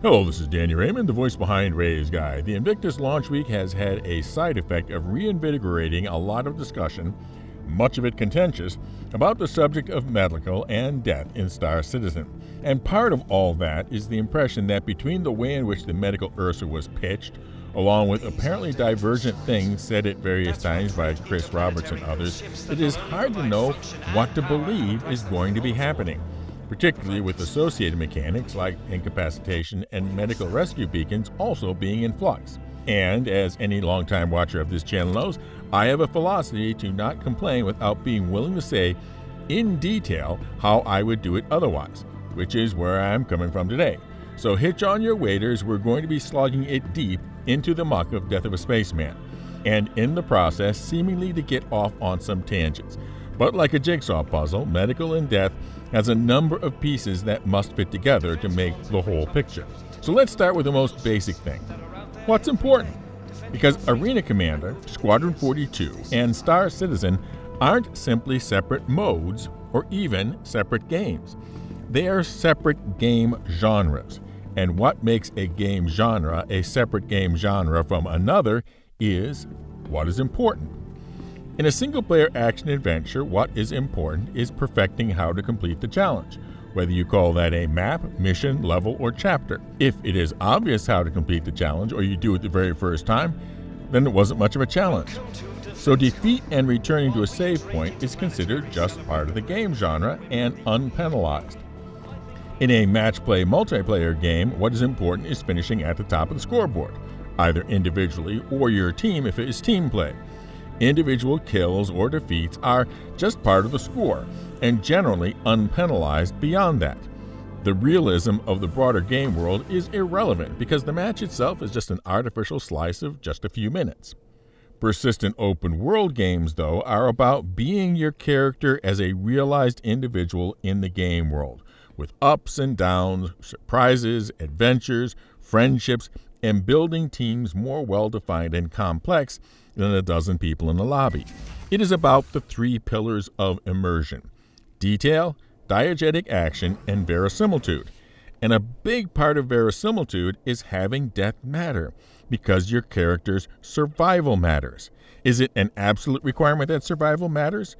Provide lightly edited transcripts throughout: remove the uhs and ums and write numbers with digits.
Hello, this is Danny Raymond, the voice behind Ray's Guide. The Invictus launch week has had a side effect of reinvigorating a lot of discussion, much of it contentious, about the subject of medical and death in Star Citizen. And part of all that is the impression that between the way in which the medical Ursa was pitched, along with apparently divergent things said at various times by Chris Roberts and others, it is hard to know what to believe is going to be happening, particularly with associated mechanics like incapacitation and medical rescue beacons also being in flux. And as any longtime watcher of this channel knows, I have a philosophy to not complain without being willing to say in detail how I would do it otherwise, which is where I'm coming from today. So hitch on your waders, we're going to be slugging it deep into the muck of Death of a Spaceman, and in the process seemingly to get off on some tangents. But like a jigsaw puzzle, medical and death has a number of pieces that must fit together to make the whole picture. So let's start with the most basic thing. What's important? Because Arena Commander, Squadron 42, and Star Citizen aren't simply separate modes or even separate games. They are separate game genres. And what makes a game genre a separate game genre from another is what is important. In a single-player action-adventure, what is important is perfecting how to complete the challenge, whether you call that a map, mission, level, or chapter. If it is obvious how to complete the challenge, or you do it the very first time, then it wasn't much of a challenge. So defeat and returning to a save point is considered just part of the game genre and unpenalized. In a match-play multiplayer game, what is important is finishing at the top of the scoreboard, either individually or your team if it is team play. Individual kills or defeats are just part of the score, and generally unpenalized beyond that. The realism of the broader game world is irrelevant because the match itself is just an artificial slice of just a few minutes. Persistent open world games, though, are about being your character as a realized individual in the game world, with ups and downs, surprises, adventures, friendships, and building teams more well-defined and complex than a dozen people in the lobby. It is about the three pillars of immersion: detail, diegetic action, and verisimilitude. And a big part of verisimilitude is having death matter, because your character's survival matters. Is it an absolute requirement that survival matters?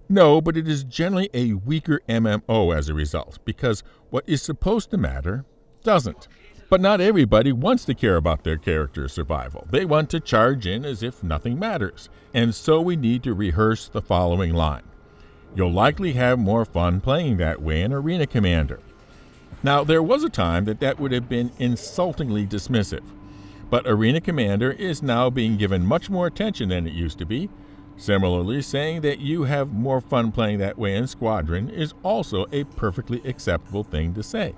No, but it is generally a weaker MMO as a result, because what is supposed to matter doesn't. But not everybody wants to care about their character's survival. They want to charge in as if nothing matters. And so we need to rehearse the following line. You'll likely have more fun playing that way in Arena Commander. Now, there was a time that would have been insultingly dismissive, but Arena Commander is now being given much more attention than it used to be. Similarly, saying that you have more fun playing that way in Squadron is also a perfectly acceptable thing to say.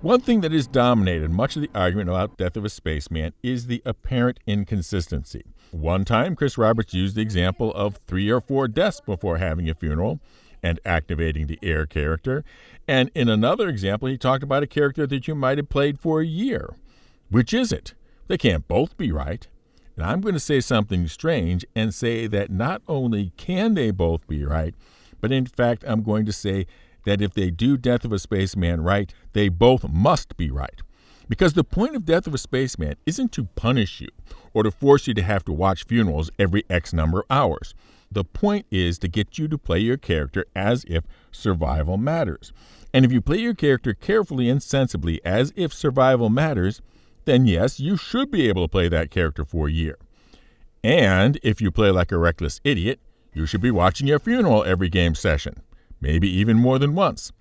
One thing that has dominated much of the argument about Death of a Spaceman is the apparent inconsistency. One time, Chris Roberts used the example of 3 or 4 deaths before having a funeral and activating the air character, and in another example, he talked about a character that you might have played for a year. Which is it? They can't both be right. And I'm going to say something strange and say that not only can they both be right, but in fact, I'm going to say that if they do Death of a Spaceman right, they both must be right. Because the point of Death of a Spaceman isn't to punish you or to force you to have to watch funerals every X number of hours. The point is to get you to play your character as if survival matters. And if you play your character carefully and sensibly as if survival matters, then yes, you should be able to play that character for a year. And if you play like a reckless idiot, you should be watching your funeral every game session, maybe even more than once.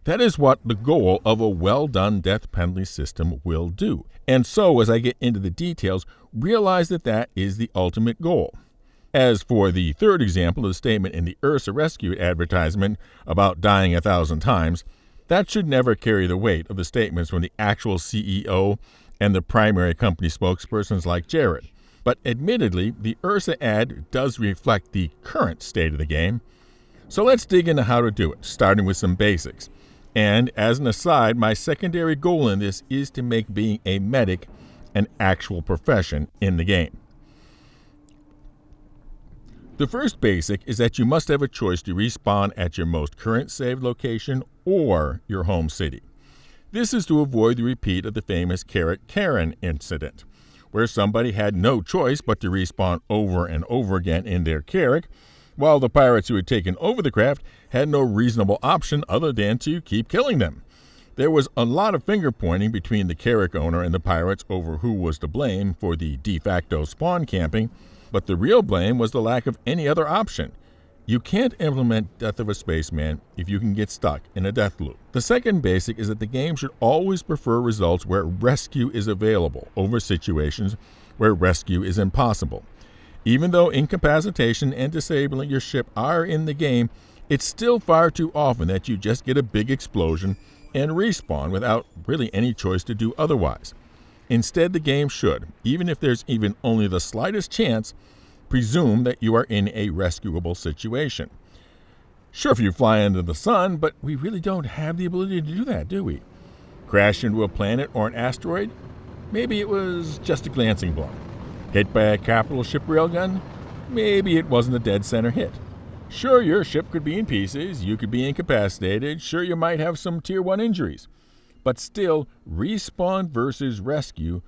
That is what the goal of a well-done death penalty system will do. And so, as I get into the details, realize that that is the ultimate goal. As for the third example of the statement in the Ursa Rescue advertisement about dying 1,000 times, that should never carry the weight of the statements from the actual CEO and the primary company spokespersons like Jared. But admittedly, the Ursa ad does reflect the current state of the game. So let's dig into how to do it, starting with some basics. And as an aside, my secondary goal in this is to make being a medic an actual profession in the game. The first basic is that you must have a choice to respawn at your most current saved location or your home city. This is to avoid the repeat of the famous Carrot Karen incident, where somebody had no choice but to respawn over and over again in their carrack, while the pirates who had taken over the craft had no reasonable option other than to keep killing them. There was a lot of finger-pointing between the carrack owner and the pirates over who was to blame for the de facto spawn camping, but the real blame was the lack of any other option. You can't implement Death of a Spaceman if you can get stuck in a death loop. The second basic is that the game should always prefer results where rescue is available over situations where rescue is impossible. Even though incapacitation and disabling your ship are in the game, it's still far too often that you just get a big explosion and respawn without really any choice to do otherwise. Instead, the game should, even if there's even only the slightest chance, presume that you are in a rescuable situation. Sure, if you fly into the sun, but we really don't have the ability to do that, do we? Crash into a planet or an asteroid? Maybe it was just a glancing blow. Hit by a capital ship railgun? Maybe it wasn't a dead center hit. Sure, your ship could be in pieces, you could be incapacitated, sure you might have some Tier 1 injuries. But still, respawn versus rescue,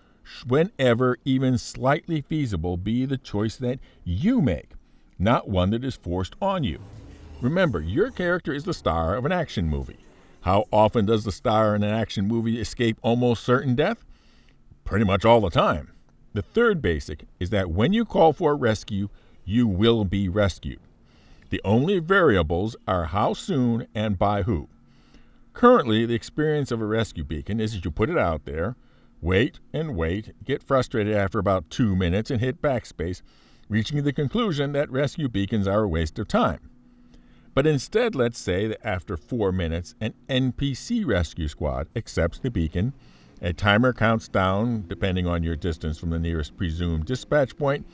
whenever even slightly feasible, be the choice that you make, not one that is forced on you. Remember, your character is the star of an action movie. How often does the star in an action movie escape almost certain death? Pretty much all the time. The third basic is that when you call for a rescue, you will be rescued. The only variables are how soon and by who. Currently, the experience of a rescue beacon is that you put it out there, wait and wait, get frustrated after about 2 minutes and hit backspace, reaching the conclusion that rescue beacons are a waste of time. But instead, let's say that after 4 minutes, an NPC rescue squad accepts the beacon, a timer counts down depending on your distance from the nearest presumed dispatch point,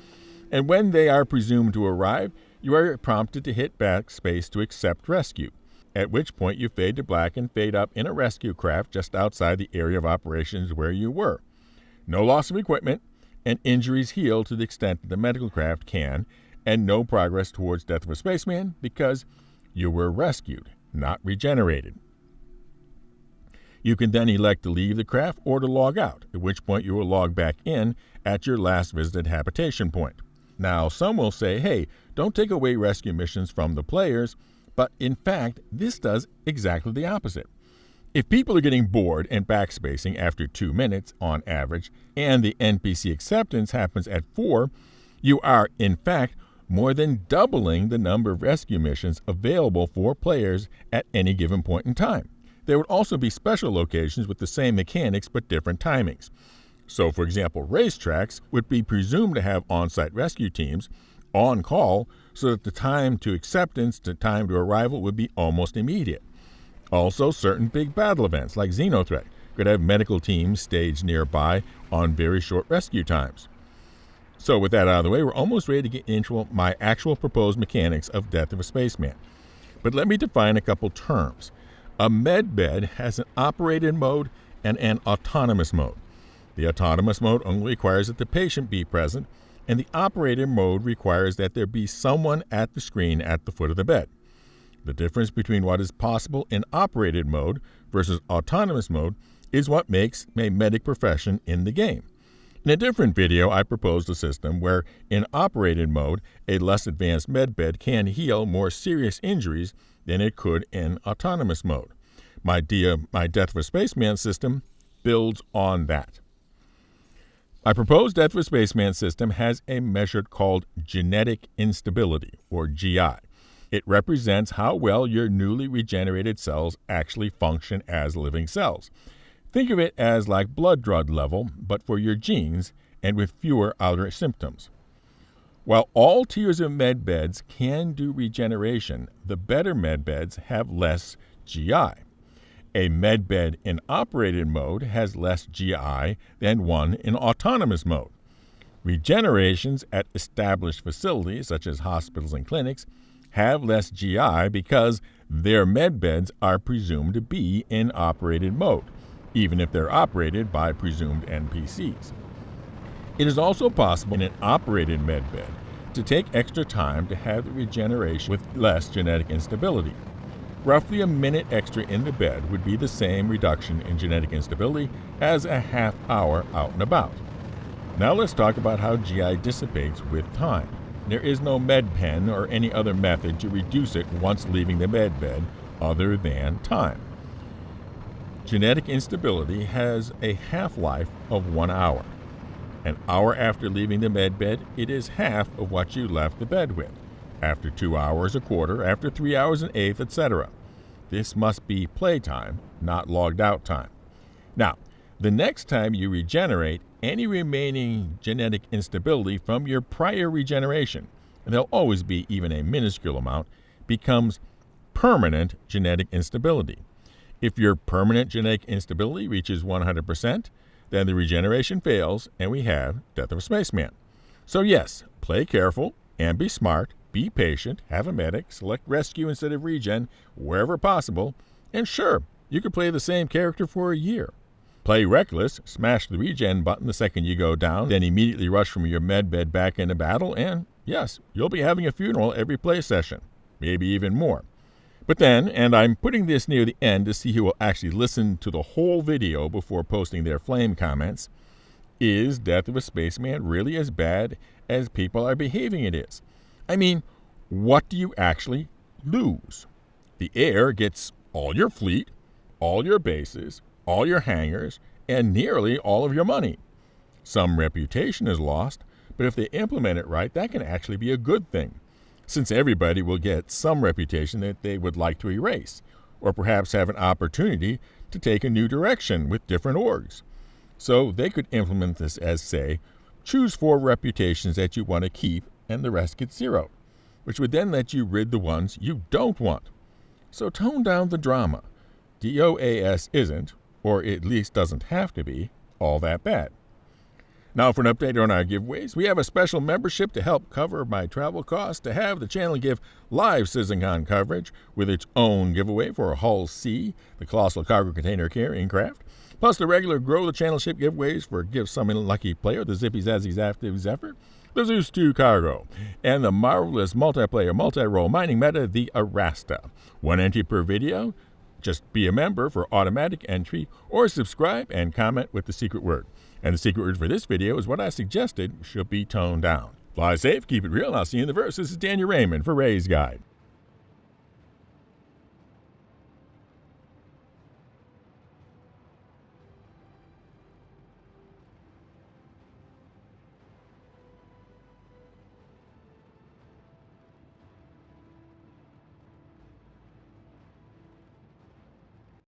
and when they are presumed to arrive, you are prompted to hit backspace to accept rescue, at which point you fade to black and fade up in a rescue craft just outside the area of operations where you were. No loss of equipment, and injuries heal to the extent that the medical craft can, and no progress towards Death of a Spaceman because you were rescued, not regenerated. You can then elect to leave the craft or to log out, at which point you will log back in at your last visited habitation point. Now, some will say, hey, don't take away rescue missions from the players, but in fact, this does exactly the opposite. If people are getting bored and backspacing after 2 minutes on average, and the NPC acceptance happens at 4, you are, in fact, more than doubling the number of rescue missions available for players at any given point in time. There would also be special locations with the same mechanics but different timings. So, for example, racetracks would be presumed to have on-site rescue teams on call so that the time to acceptance to time to arrival would be almost immediate. Also, certain big battle events like Xenothreat could have medical teams staged nearby on very short rescue times. So with that out of the way, we're almost ready to get into my actual proposed mechanics of Death of a Spaceman. But let me define a couple terms. A medbed has an operated mode and an autonomous mode. The autonomous mode only requires that the patient be present, and the operated mode requires that there be someone at the screen at the foot of the bed. The difference between what is possible in operated mode versus autonomous mode is what makes a medic profession in the game. In a different video, I proposed a system where, in operated mode, a less advanced medbed can heal more serious injuries than it could in autonomous mode. My Death of a Spaceman system builds on that. My proposed Death of a Spaceman system has a measure called genetic instability, or GI. It represents how well your newly regenerated cells actually function as living cells. Think of it as like blood drug level, but for your genes and with fewer outer symptoms. While all tiers of medbeds can do regeneration, the better medbeds have less GI. A medbed in operated mode has less GI than one in autonomous mode. Regenerations at established facilities, such as hospitals and clinics, have less GI because their medbeds are presumed to be in operated mode, even if they're operated by presumed NPCs. It is also possible in an operated medbed to take extra time to have the regeneration with less genetic instability. Roughly a minute extra in the bed would be the same reduction in genetic instability as a half hour out and about. Now let's talk about how GI dissipates with time. There is no med pen or any other method to reduce it once leaving the med bed other than time. Genetic instability has a half-life of 1 hour. An hour after leaving the med bed, it is half of what you left the bed with. After 2 hours, a quarter. After 3 hours, an eighth, etc. This must be playtime, not logged out time. Now, the next time you regenerate, any remaining genetic instability from your prior regeneration, and there'll always be even a minuscule amount, becomes permanent genetic instability. If your permanent genetic instability reaches 100%, then the regeneration fails and we have death of a spaceman. So yes, play careful and be smart, be patient, have a medic, select rescue instead of regen wherever possible, and sure, you could play the same character for a year. Play reckless, smash the regen button the second you go down, then immediately rush from your med bed back into battle, and yes, you'll be having a funeral every play session, maybe even more. But then, and I'm putting this near the end to see who will actually listen to the whole video before posting their flame comments, is Death of a Spaceman really as bad as people are behaving it is? I mean, what do you actually lose? The air gets all your fleet, all your bases, all your hangars, and nearly all of your money. Some reputation is lost, but if they implement it right, that can actually be a good thing, since everybody will get some reputation that they would like to erase, or perhaps have an opportunity to take a new direction with different orgs. So they could implement this as, say, choose 4 reputations that you want to keep and the rest gets 0, which would then let you rid the ones you don't want. So tone down the drama. DOAS isn't, or at least doesn't have to be, all that bad. Now for an update on our giveaways, we have a special membership to help cover my travel costs to have the channel give live CitizenCon coverage with its own giveaway for a Hull C, the Colossal Cargo Container Carrying Craft, plus the regular Grow the Channel Ship giveaways for Give Some Lucky Player, the Zippy Zazzy Zaptive Zephyr, the Zeus 2 Cargo, and the marvelous multiplayer multi-role mining meta, the Arasta. 1 entry per video. Just be a member for automatic entry, or subscribe and comment with the secret word. And the secret word for this video is what I suggested should be toned down. Fly safe, keep it real, and I'll see you in the verse. This is Daniel Raymond for Ray's Guide.